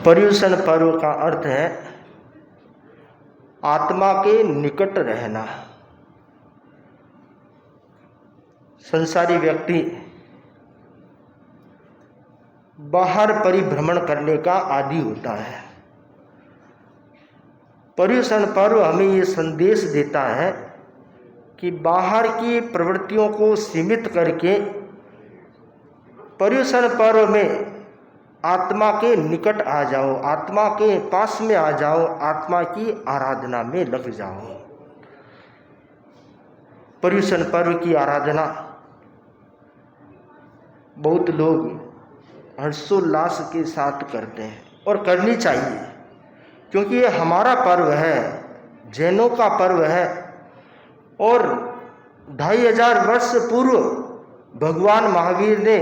पर्युषण पर्व का अर्थ है आत्मा के निकट रहना। संसारी व्यक्ति बाहर परिभ्रमण करने का आदी होता है। पर्युषण पर्व हमें ये संदेश देता है कि बाहर की प्रवृत्तियों को सीमित करके पर्युषण पर्व में आत्मा के निकट आ जाओ, आत्मा के पास में आ जाओ, आत्मा की आराधना में लग जाओ। पर्युषण पर्व की आराधना बहुत लोग हर्षोल्लास के साथ करते हैं और करनी चाहिए, क्योंकि ये हमारा पर्व है, जैनों का पर्व है। और 2500 वर्ष पूर्व भगवान महावीर ने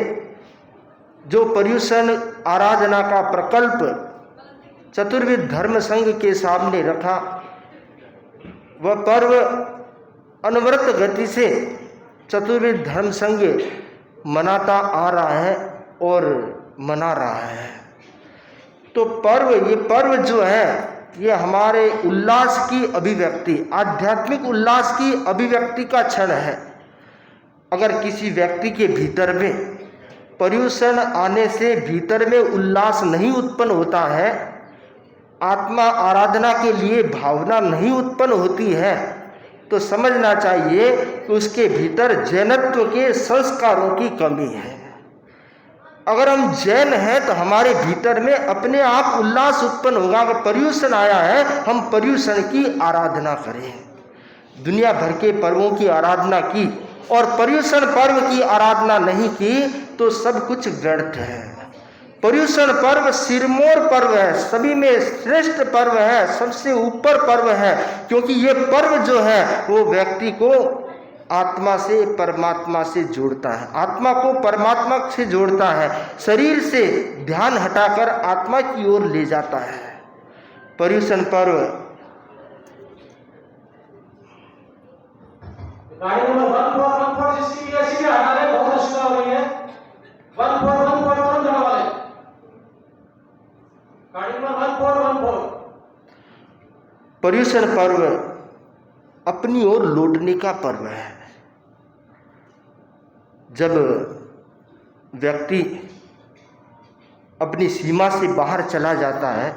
जो पर्युषण आराधना का प्रकल्प चतुर्विध धर्म संघ के सामने रखा, वह पर्व अनवरत गति से चतुर्विध धर्म संघ मनाता आ रहा है और मना रहा है। तो ये पर्व जो है ये हमारे उल्लास की अभिव्यक्ति, आध्यात्मिक उल्लास की अभिव्यक्ति का क्षण है। अगर किसी व्यक्ति के भीतर में पर्युषण आने से भीतर में उल्लास नहीं उत्पन्न होता है, आत्मा आराधना के लिए भावना नहीं उत्पन्न होती है, तो समझना चाहिए कि उसके भीतर जैनत्व के संस्कारों की कमी है। अगर हम जैन हैं तो हमारे भीतर में अपने आप उल्लास उत्पन्न होगा। अगर पर्युषण आया है, हम पर्युषण की आराधना करें। दुनिया भर के पर्वों की आराधना की और पर्युषण पर्व की आराधना नहीं की तो सब कुछ व्यर्थ है। पर्युषण पर्व सिरमौर पर्व है, सभी में श्रेष्ठ पर्व है, सबसे ऊपर पर्व है, क्योंकि ये पर्व जो है वो व्यक्ति को आत्मा से परमात्मा से जोड़ता है, आत्मा को परमात्मा से जोड़ता है, शरीर से ध्यान हटाकर आत्मा की ओर ले जाता है। पर्युषण पर्व पर्युषण पर्व अपनी ओर लौटने का पर्व है। जब व्यक्ति अपनी सीमा से बाहर चला जाता है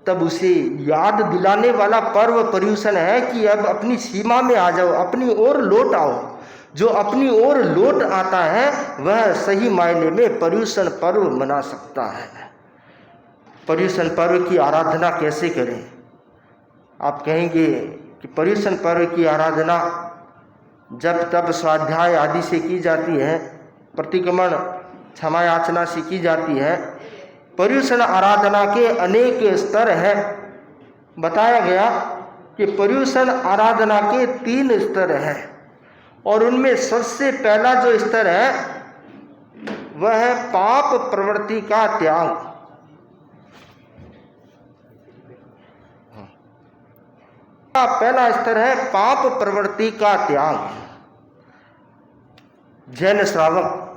तब उसे याद दिलाने वाला पर्व पर्युषण है कि अब अपनी सीमा में आ जाओ, अपनी ओर लौट आओ। जो अपनी ओर लौट आता है वह सही मायने में पर्युषण पर्व मना सकता है। पर्युषण पर्व की आराधना कैसे करें? आप कहेंगे कि पर्युषण पर्व की आराधना जब तब स्वाध्याय आदि से की जाती है, प्रतिक्रमण क्षमा याचना से की जाती है। पर्युषण आराधना के अनेक स्तर हैं। बताया गया कि पर्युषण आराधना के 3 स्तर हैं और उनमें सबसे पहला जो स्तर है वह है पाप प्रवृत्ति का त्याग। पहला स्तर है पाप प्रवृत्ति का त्याग। जैन श्रावक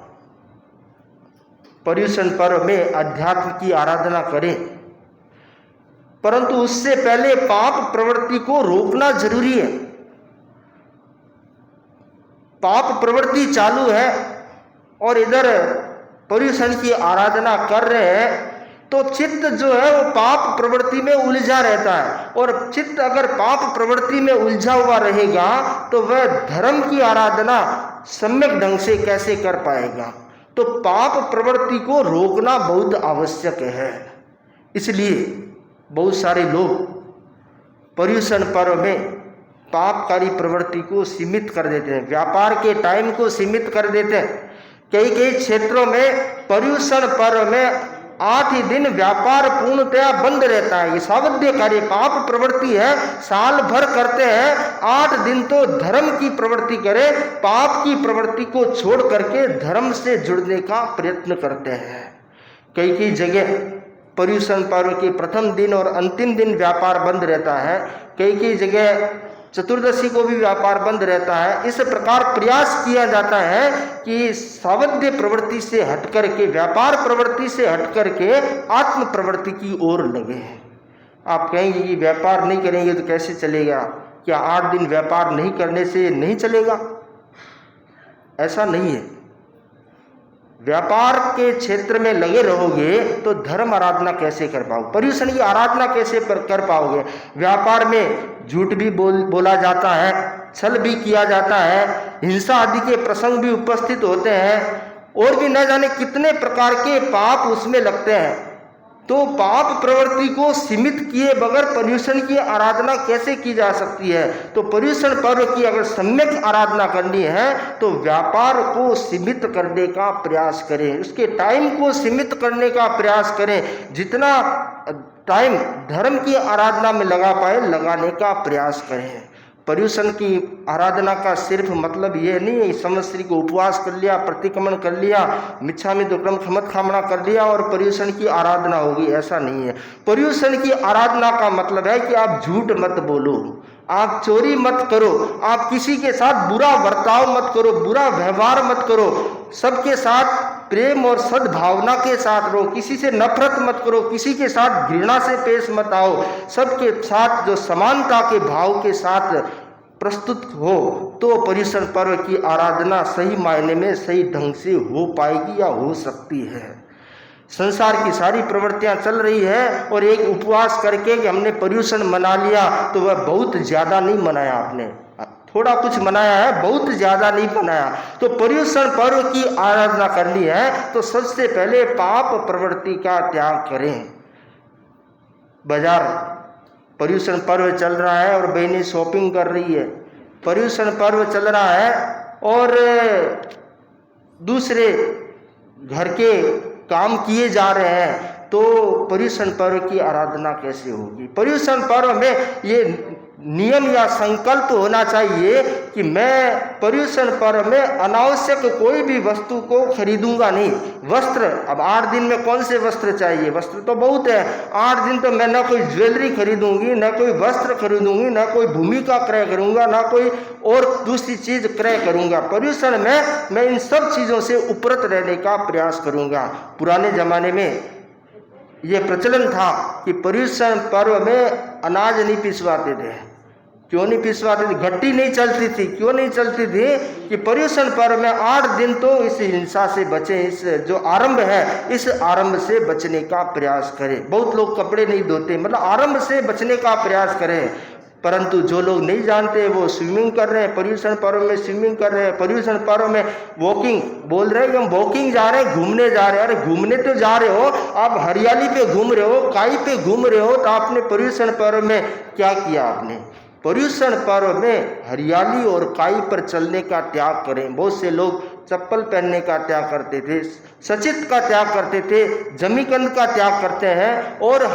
पर्युषण पर्व में अध्यात्म की आराधना करें, परंतु उससे पहले पाप प्रवृत्ति को रोकना जरूरी है। पाप प्रवृत्ति चालू है और इधर पर्युषण की आराधना कर रहे हैं तो चित्त जो है वो पाप प्रवृत्ति में उलझा रहता है, और चित्त अगर पाप प्रवृत्ति में उलझा हुआ रहेगा तो वह धर्म की आराधना सम्यक ढंग से कैसे कर पाएगा। तो पाप प्रवृत्ति को रोकना बहुत आवश्यक है। इसलिए बहुत सारे लोग पर्युषण पर्व में पापकारी प्रवृत्ति को सीमित कर देते हैं, व्यापार के टाइम को सीमित कर देते हैं। कई क्षेत्रों में पर्युषण पर्व में 8 ही दिन व्यापार पूर्णतया बंद रहता है। ये सावध्यकारी पाप प्रवृत्ति है, साल भर करते हैं, 8 दिन तो धर्म की प्रवृत्ति करें, पाप की प्रवृत्ति को छोड़ करके धर्म से जुड़ने का प्रयत्न करते हैं। कई जगह पर्युषण पर्व के प्रथम दिन और अंतिम दिन व्यापार बंद रहता है, कई जगह चतुर्दशी को भी व्यापार बंद रहता है। इस प्रकार प्रयास किया जाता है कि सावध्य प्रवृत्ति से हट करके, व्यापार प्रवृत्ति से हट करके आत्म प्रवृत्ति की ओर लगे। आप कहेंगे कि व्यापार नहीं करेंगे तो कैसे चलेगा? क्या 8 दिन व्यापार नहीं करने से नहीं चलेगा? ऐसा नहीं है। व्यापार के क्षेत्र में लगे रहोगे तो धर्म आराधना कैसे कर पाओगे? पर्युषण की आराधना कैसे कर पाओगे? व्यापार में झूठ भी बोला जाता है, छल भी किया जाता है, हिंसा आदि के प्रसंग भी उपस्थित होते हैं, और भी न जाने कितने प्रकार के पाप उसमें लगते हैं। तो पाप प्रवृत्ति को सीमित किए बगैर पर्युषण की आराधना कैसे की जा सकती है? तो पर्युषण पर्व की अगर सम्यक आराधना करनी है तो व्यापार को सीमित करने का प्रयास करें, उसके टाइम को सीमित करने का प्रयास करें। जितना टाइम धर्म की आराधना में लगा पाए लगाने का प्रयास करें। पर्युषण की आराधना का सिर्फ मतलब ये नहीं है संवत्सरी को उपवास कर लिया, प्रतिक्रमण कर लिया, मिच्छामि दुक्कड़म खमत खामना कर लिया और पर्युषण की आराधना होगी, ऐसा नहीं है। पर्युषण की आराधना का मतलब है कि आप झूठ मत बोलो, आप चोरी मत करो, आप किसी के साथ बुरा बर्ताव मत करो, बुरा व्यवहार मत करो, सबके साथ प्रेम और सद्भावना के साथ रहो, किसी से नफरत मत करो, किसी के साथ घृणा से पेश मत आओ, सबके साथ जो समानता के भाव के साथ प्रस्तुत हो, तो पर्युषण पर्व की आराधना सही मायने में सही ढंग से हो पाएगी या हो सकती है। संसार की सारी प्रवृत्तियां चल रही है और एक उपवास करके कि हमने पर्युषण मना लिया तो वह बहुत ज़्यादा नहीं मनाया, आपने थोड़ा कुछ मनाया है, बहुत ज़्यादा नहीं मनाया। तो पर्युषण पर्व की आराधना करनी है तो सबसे पहले पाप प्रवृत्ति का त्याग करें। बाजार पर्युषण पर्व चल रहा है और बहनें शॉपिंग कर रही है, पर्युषण पर्व चल रहा है और दूसरे घर के काम किए जा रहे हैं, तो पर्युषण पर्व की आराधना कैसे होगी? पर्युषण पर्व में ये नियम या संकल्प होना चाहिए कि मैं पर्युषण पर्व में अनावश्यक कोई भी वस्तु को खरीदूंगा नहीं। वस्त्र, अब 8 दिन में कौन से वस्त्र चाहिए? वस्त्र तो बहुत है, 8 दिन तो मैं ना कोई ज्वेलरी खरीदूंगी, ना कोई वस्त्र खरीदूंगी, ना कोई भूमि का क्रय करूंगा, ना कोई और दूसरी चीज क्रय करूंगा। पर्युषण में मैं इन सब चीजों से उपरत रहने का प्रयास करूंगा। पुराने जमाने में यह प्रचलन था कि पर्युषण पर्व में अनाज नहीं पिसवाते थे। क्यों नहीं पिसवाते थे? घट्टी नहीं चलती थी। क्यों नहीं चलती थी? कि पर्युषण पर्व में 8 दिन तो इस हिंसा से बचें, इस जो आरंभ है इस आरंभ से बचने का प्रयास करें। बहुत लोग कपड़े नहीं धोते, मतलब आरंभ से बचने का प्रयास करें। परंतु जो लोग नहीं जानते वो स्विमिंग कर रहे हैं, पर्युषण पर्व में स्विमिंग कर रहे हैं, पर्युषण पर्व में वॉकिंग बोल रहे हैं कि हम वॉकिंग जा रहे हैं, घूमने जा रहे हैं। अरे घूमने तो जा रहे हो, आप हरियाली पे घूम रहे हो, काई पे घूम रहे हो, तो आपने पर्युषण पर्व में क्या किया? आपने पर्युषण पर्व में हरियाली और काई पर चलने का त्याग करें। बहुत से लोग चप्पल पहनने का त्याग करते थे, सचित का त्याग करते थे, जमीकंद का त्याग करते हैं और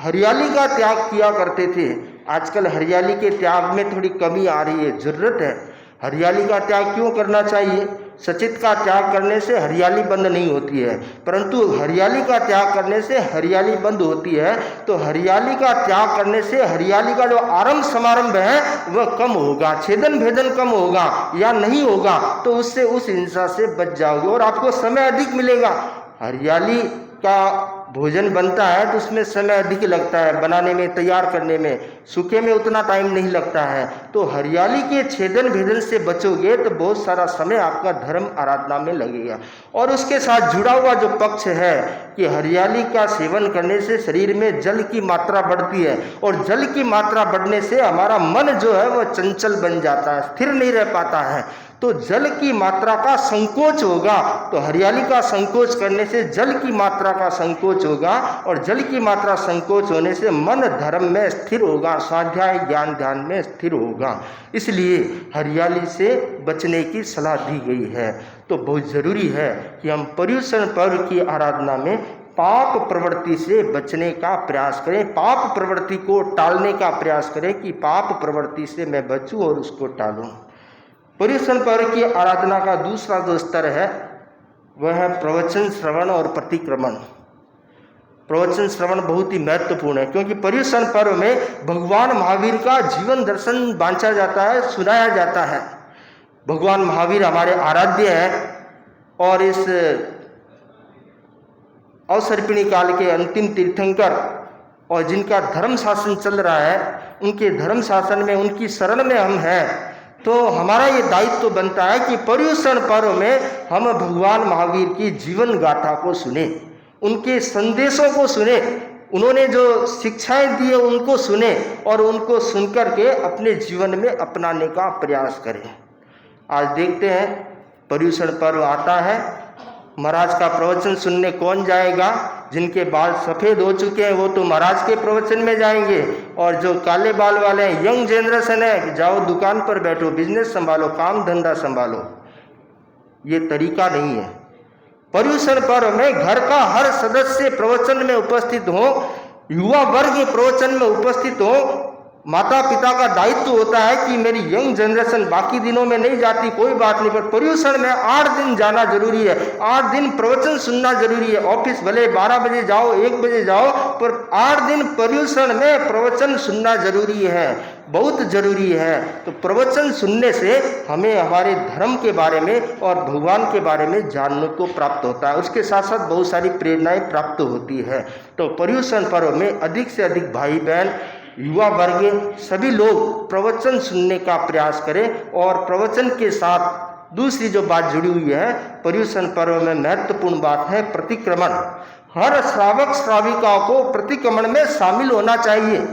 हरियाली का त्याग किया करते थे। आजकल हरियाली के त्याग में थोड़ी कमी आ रही है, जरूरत है। हरियाली का त्याग क्यों करना चाहिए? सचित का त्याग करने से हरियाली बंद नहीं होती है, परंतु हरियाली का त्याग करने से हरियाली बंद होती है। तो हरियाली का त्याग करने से हरियाली का जो आरंभ समारंभ है वह कम होगा, छेदन भेदन कम होगा या नहीं होगा, तो उससे उस हिंसा से बच जाओगे और आपको समय अधिक मिलेगा। हरियाली का भोजन बनता है तो उसमें समय अधिक लगता है बनाने में, तैयार करने में, सूखे में उतना टाइम नहीं लगता है। तो हरियाली के छेदन भेदन से बचोगे तो बहुत सारा समय आपका धर्म आराधना में लगेगा। और उसके साथ जुड़ा हुआ जो पक्ष है कि हरियाली का सेवन करने से शरीर में जल की मात्रा बढ़ती है और जल की मात्रा बढ़ने से हमारा मन जो है वह चंचल बन जाता है, स्थिर नहीं रह पाता है। तो जल की मात्रा का संकोच होगा, तो हरियाली का संकोच करने से जल की मात्रा का संकोच होगा और जल की मात्रा संकोच होने से मन धर्म में स्थिर होगा, स्वाध्याय ज्ञान ध्यान में स्थिर होगा। इसलिए हरियाली से बचने की सलाह दी गई है। तो बहुत ज़रूरी है कि हम पर्युषण पर्व की आराधना में पाप प्रवृत्ति से बचने का प्रयास करें, पाप प्रवृत्ति को टालने का प्रयास करें कि पाप प्रवृत्ति से मैं बचूं और उसको टालूं। पर्युषण पर्व की आराधना का दूसरा जो स्तर है वह है प्रवचन श्रवण और प्रतिक्रमण। प्रवचन श्रवण बहुत ही महत्वपूर्ण है, क्योंकि पर्युषण पर्व में भगवान महावीर का जीवन दर्शन बांचा जाता है, सुनाया जाता है। भगवान महावीर हमारे आराध्य हैं और इस अवसर्पिणी काल के अंतिम तीर्थंकर और जिनका धर्म शासन चल रहा है, उनके धर्म शासन में, उनकी शरण में हम हैं। तो हमारा ये दायित्व बनता है कि पर्युषण पर्व में हम भगवान महावीर की जीवन गाथा को सुने, उनके संदेशों को सुने, उन्होंने जो शिक्षाएं दी है उनको सुने और उनको सुनकर के अपने जीवन में अपनाने का प्रयास करें। आज देखते हैं पर्युषण पर्व आता है, महाराज का प्रवचन सुनने कौन जाएगा? जिनके बाल सफ़ेद हो चुके हैं वो तो महाराज के प्रवचन में जाएंगे, और जो काले बाल वाले हैं, यंग जनरेशन है, जाओ दुकान पर बैठो, बिजनेस संभालो, काम धंधा संभालो। ये तरीका नहीं है। पर्युषण पर्व में घर का हर सदस्य प्रवचन में उपस्थित हो, युवा वर्ग प्रवचन में उपस्थित हो। माता पिता का दायित्व होता है कि मेरी यंग जनरेशन बाकी दिनों में नहीं जाती, कोई बात नहीं, पर पर्युषण में 8 दिन जाना जरूरी है, 8 दिन प्रवचन सुनना जरूरी है। ऑफिस भले 12 बजे जाओ, 1 बजे जाओ, पर 8 दिन पर्युषण में प्रवचन सुनना जरूरी है, बहुत जरूरी है। तो प्रवचन सुनने से हमें हमारे धर्म के बारे में और भगवान के बारे में जानने को प्राप्त होता है। उसके साथ साथ बहुत सारी प्रेरणाएं प्राप्त होती है। तो पर्युषण पर्व में अधिक से अधिक भाई बहन, युवा वर्ग, सभी लोग प्रवचन सुनने का प्रयास करें। और प्रवचन के साथ दूसरी जो बात जुड़ी हुई है पर्युषण पर्व में महत्वपूर्ण बात है प्रतिक्रमण। हर श्रावक श्राविकाओं को प्रतिक्रमण में शामिल होना चाहिए।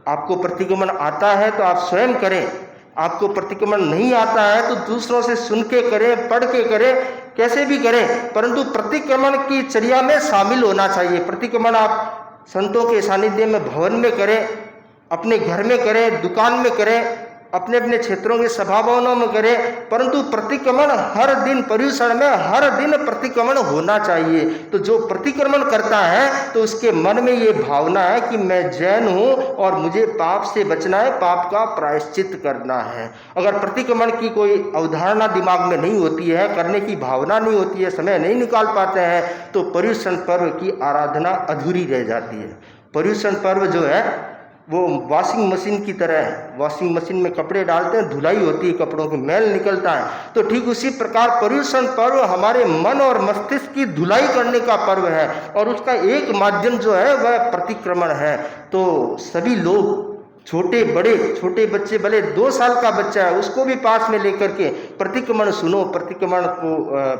आपको प्रतिक्रमण आता है तो आप स्वयं करें, आपको प्रतिक्रमण नहीं आता है तो दूसरों से सुन के करें, पढ़ के करें, कैसे भी करें, परंतु प्रतिक्रमण की चर्या में शामिल होना चाहिए। प्रतिक्रमण आप संतों के सानिध्य में भवन में करें, अपने घर में करें, दुकान में करें, अपने अपने क्षेत्रों के सभा भवनों में करें, परंतु प्रतिक्रमण हर दिन, पर्युषण में हर दिन प्रतिक्रमण होना चाहिए। तो जो प्रतिक्रमण करता है तो उसके मन में ये भावना है कि मैं जैन हूँ और मुझे पाप से बचना है, पाप का प्रायश्चित करना है। अगर प्रतिक्रमण की कोई अवधारणा दिमाग में नहीं होती है, करने की भावना नहीं होती है, समय नहीं निकाल पाते हैं, तो पर्युषण पर्व की आराधना अधूरी रह जाती है। पर्युषण पर्व जो है वो वॉशिंग मशीन की तरह है। वॉशिंग मशीन में कपड़े डालते हैं, धुलाई होती है, कपड़ों की मैल निकलता है। तो ठीक उसी प्रकार पर्युषण पर्व हमारे मन और मस्तिष्क की धुलाई करने का पर्व है, और उसका एक माध्यम जो है वह प्रतिक्रमण है। तो सभी लोग, छोटे बड़े, छोटे बच्चे भले 2 साल का बच्चा है उसको भी पास में लेकर के प्रतिक्रमण सुनो, प्रतिक्रमण को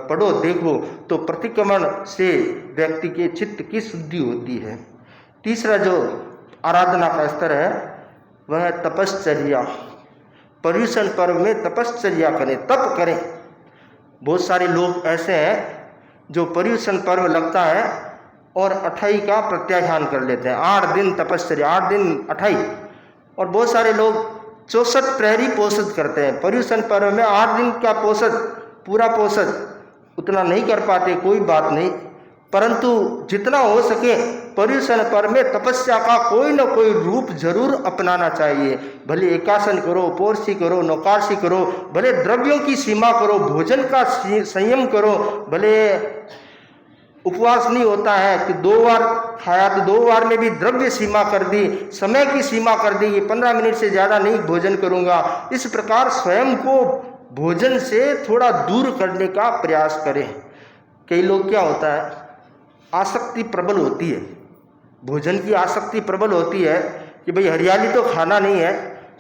पढ़ो, देखो, तो प्रतिक्रमण से व्यक्ति के चित्त की शुद्धि होती है। तीसरा जो आराधना का स्तर है वह है तपश्चर्या। पर्युषण पर्व में तपश्चर्या करें, तप करें। बहुत सारे लोग ऐसे हैं जो पर्युषण पर्व लगता है और 28 का प्रत्याख्यान कर लेते हैं, 8 दिन तपश्चर्या, 8 दिन 28। और बहुत सारे लोग 64 प्रहरी पोषद करते हैं। पर्युषण पर्व में 8 दिन का पोषद, पूरा पोषद उतना नहीं कर पाते, कोई बात नहीं, परंतु जितना हो सके पर्युषण पर्व में तपस्या का कोई न कोई रूप जरूर अपनाना चाहिए। भले एकासन करो, पोरसी करो, नौकारसी करो, भले द्रव्यों की सीमा करो, भोजन का संयम करो, भले उपवास नहीं होता है कि 2 बार खाया तो 2 बार में भी द्रव्य सीमा कर दी, समय की सीमा कर दी, 15 मिनट से ज़्यादा नहीं भोजन करूँगा। इस प्रकार स्वयं को भोजन से थोड़ा दूर करने का प्रयास करें। कई लोग क्या होता है, आसक्ति प्रबल होती है, भोजन की आसक्ति प्रबल होती है कि भाई हरियाली तो खाना नहीं है,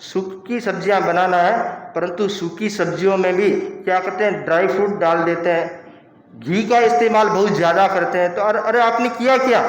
सूखी सब्जियां बनाना है, परंतु सूखी सब्जियों में भी क्या करते हैं, ड्राई फ्रूट डाल देते हैं, घी का इस्तेमाल बहुत ज़्यादा करते हैं। तो अरे आपने किया क्या?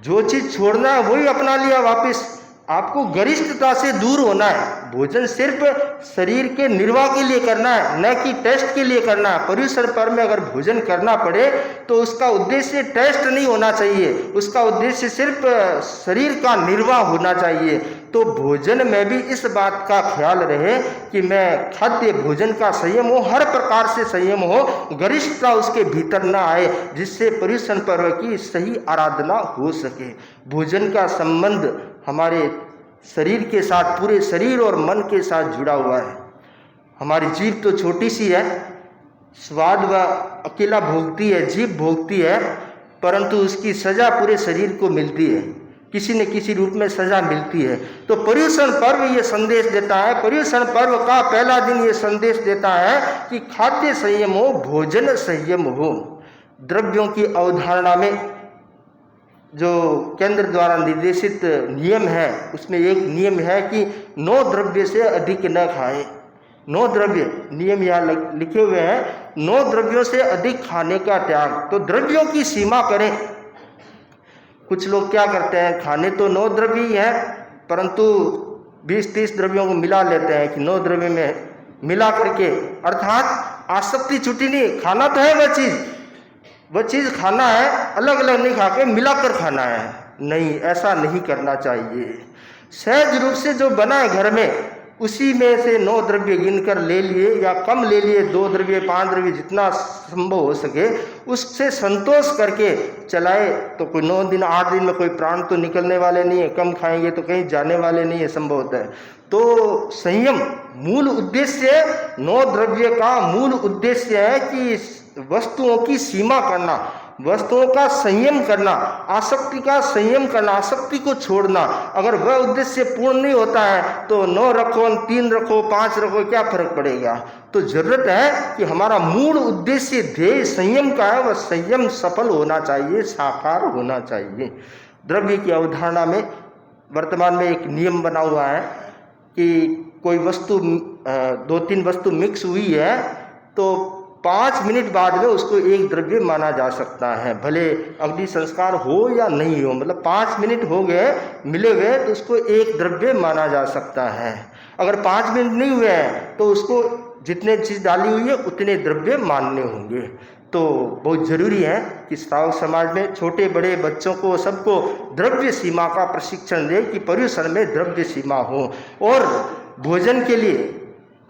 जो चीज़ छोड़ना है वही अपना लिया वापस। आपको गरिष्ठता से दूर होना है। भोजन सिर्फ शरीर के निर्वाह के लिए करना है, न कि टेस्ट के लिए करना है। पर्युषण पर्व में अगर भोजन करना पड़े तो उसका उद्देश्य टेस्ट नहीं होना चाहिए, उसका उद्देश्य सिर्फ शरीर का निर्वाह होना चाहिए। तो भोजन में भी इस बात का ख्याल रहे कि मैं खाद्य भोजन का संयम हो, हर प्रकार से संयम हो, गरिष्ठता उसके भीतर ना आए, जिससे पर्युषण पर्व की सही आराधना हो सके। भोजन का संबंध हमारे शरीर के साथ, पूरे शरीर और मन के साथ जुड़ा हुआ है। हमारी जीभ तो छोटी सी है, स्वाद वह अकेला भोगती है, जीभ भोगती है, परंतु उसकी सजा पूरे शरीर को मिलती है, किसी न किसी रूप में सजा मिलती है। तो पर्युषण पर्व ये संदेश देता है, पर्युषण पर्व का पहला दिन ये संदेश देता है कि खाद्य संयम हो, भोजन संयम हो। द्रव्यों की अवधारणा में जो केंद्र द्वारा निर्देशित नियम है, उसमें एक नियम है कि 9 द्रव्य से अधिक न खाएं। 9 द्रव्य नियम यहाँ लिखे हुए हैं, 9 द्रव्यों से अधिक खाने का त्याग। तो द्रव्यों की सीमा करें। कुछ लोग क्या करते हैं, खाने तो 9 द्रव्य ही है, परंतु 20-30 द्रव्यों को मिला लेते हैं कि 9 द्रव्य में मिला करके, अर्थात आसक्ति छुटी नहीं। खाना तो है वह चीज़ खाना है, अलग अलग नहीं खा के मिलाकर खाना है, नहीं, ऐसा नहीं करना चाहिए। सहज रूप से जो बना है घर में, उसी में से 9 द्रव्य गिनकर ले लिए या कम ले लिए, 2 द्रव्य 5 द्रव्य जितना संभव हो सके उससे संतोष करके चलाए। तो कोई 9 दिन 8 दिन में कोई प्राण तो निकलने वाले नहीं है, कम खाएंगे तो कहीं जाने वाले नहीं है, संभव होता है। तो संयम मूल उद्देश्य, 9 द्रव्य का मूल उद्देश्य है कि वस्तुओं की सीमा करना, वस्तुओं का संयम करना, आसक्ति का संयम करना, आसक्ति को छोड़ना। अगर वह उद्देश्य पूर्ण नहीं होता है तो 9 रखो, 3 रखो, 5 रखो, क्या फर्क पड़ेगा। तो जरूरत है कि हमारा मूल उद्देश्य ध्येय संयम का है, वह संयम सफल होना चाहिए, साकार होना चाहिए। द्रव्य की अवधारणा में वर्तमान में एक नियम बना हुआ है कि कोई वस्तु 2-3 वस्तु मिक्स हुई है तो 5 मिनट बाद में उसको एक द्रव्य माना जा सकता है, भले अग्नि संस्कार हो या नहीं हो। मतलब 5 मिनट हो गए मिले हुए तो उसको एक द्रव्य माना जा सकता है। अगर 5 मिनट नहीं हुए हैं तो उसको जितने चीज़ डाली हुई है उतने द्रव्य मानने होंगे। तो बहुत ज़रूरी है कि श्रावक समाज में छोटे बड़े बच्चों को सबको द्रव्य सीमा का प्रशिक्षण दे कि पर्युषण में द्रव्य सीमा हो। और भोजन के लिए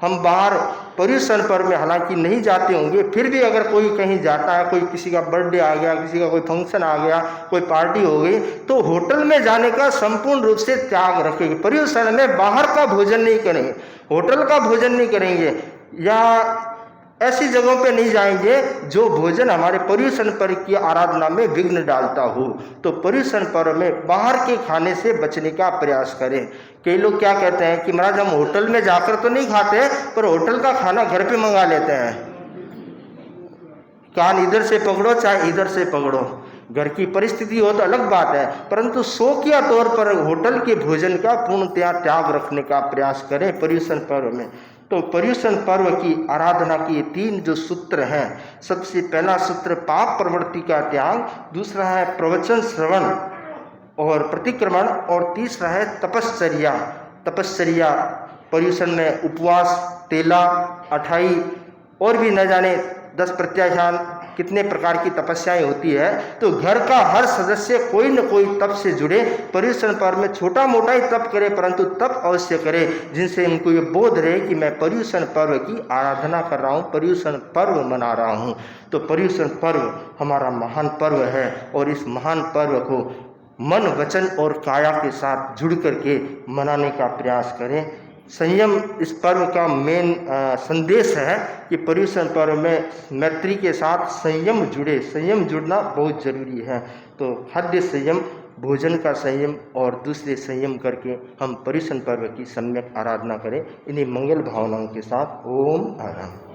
हम बाहर पर्युषण पर्व में हालांकि नहीं जाते होंगे, फिर भी अगर कोई कहीं जाता है, कोई किसी का बर्थडे आ गया, किसी का कोई फंक्शन आ गया, कोई पार्टी हो गई, तो होटल में जाने का संपूर्ण रूप से त्याग रखेंगे। पर्युषण में बाहर का भोजन नहीं करेंगे, होटल का भोजन नहीं करेंगे, या ऐसी जगहों पे नहीं जाएंगे जो भोजन हमारे पर्युषण पर्व की आराधना में विघ्न डालता हो। तो पर्युषण पर्व में बाहर के खाने से बचने का प्रयास करें। कई लोग क्या कहते हैं कि महाराज हम होटल में जाकर तो नहीं खाते, पर होटल का खाना घर पे मंगा लेते हैं। कान इधर से पकड़ो चाहे इधर से पकड़ो, घर की परिस्थिति हो तो अलग बात है, परंतु शौकिया तौर पर होटल के भोजन का पूर्णतया त्याग रखने का प्रयास करें पर्युषण पर्व में। तो पर्युषण पर्व की आराधना के 3 जो सूत्र हैं, सबसे पहला सूत्र पाप प्रवृत्ति का त्याग, दूसरा है प्रवचन श्रवण और प्रतिक्रमण, और तीसरा है तपश्चर्या। तपश्चर्या पर्युषण में उपवास, तेला, अठाई और भी न जाने 10 प्रत्याख्यान कितने प्रकार की तपस्याएं होती है। तो घर का हर सदस्य कोई न कोई तप से जुड़े, पर्युषण पर्व में छोटा मोटा ही तप करे, परंतु तप अवश्य करे जिनसे उनको ये बोध रहे कि मैं पर्युषण पर्व की आराधना कर रहा हूँ, पर्युषण पर्व मना रहा हूँ। तो पर्युषण पर्व हमारा महान पर्व है और इस महान पर्व को मन, वचन और काया के साथ जुड़ करके मनाने का प्रयास करें। संयम इस पर्व का मेन संदेश है कि पर्युषण पर्व में मैत्री के साथ संयम जुड़े, संयम जुड़ना बहुत जरूरी है। तो खाद्य संयम, भोजन का संयम और दूसरे संयम करके हम पर्युषण पर्व की सम्यक आराधना करें। इन्हीं मंगल भावनाओं के साथ ओम आराम।